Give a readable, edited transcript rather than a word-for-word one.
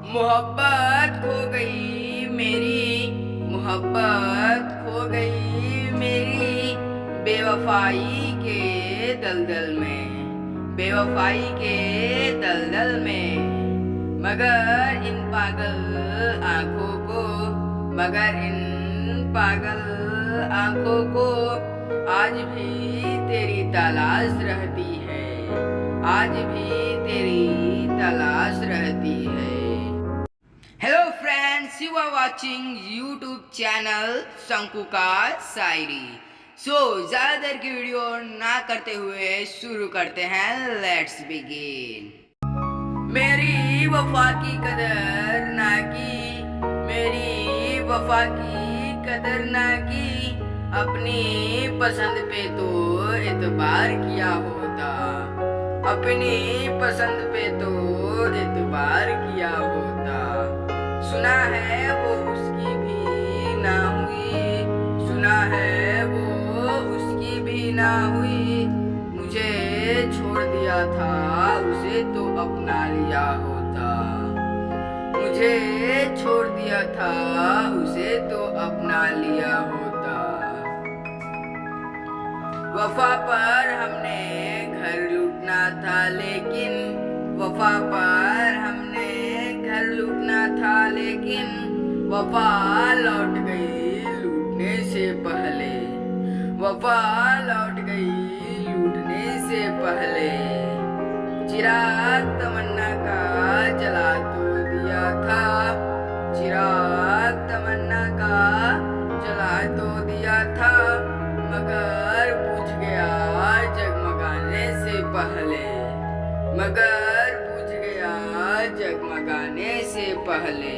मोहब्बत खो गई मेरी, मोहब्बत खो गई मेरी बेवफाई के दलदल में, बेवफाई के दलदल में। मगर इन पागल आँखों को, मगर इन पागल आँखों को आज भी तेरी तलाश रहती है, आज भी तेरी तलाश रहती है। Hello friends, you are watching YouTube channel Shanku का शायरी। ज़्यादा देर की वीडियो ना करते हुए शुरू करते हैं। Let's begin. मेरी वफा की कदर ना की, मेरी वफा की कदर ना की, अपनी पसंद पे तो एतबार किया होता, अपनी पसंद पे तो एतबार किया होता। सुना है वो उसकी भी ना हुई, सुना है वो उसकी भी ना हुई, मुझे छोड़ दिया था उसे तो अपना लिया होता, मुझे छोड़ दिया था उसे तो अपना लिया होता। वफा पर हमने घर लूटना था लेकिन, वफा पर हमने घर लूटना था लेकिन, वफा लौट गई लूटने से पहले, वफा लौट गई लूटने से पहले। चिराग तमन्ना का जला तो दिया था, चिराग तमन्ना का जला तो दिया था, मगर बुझ गया जगमगाने से पहले, मगर बुझ गया जगमगाने से पहले।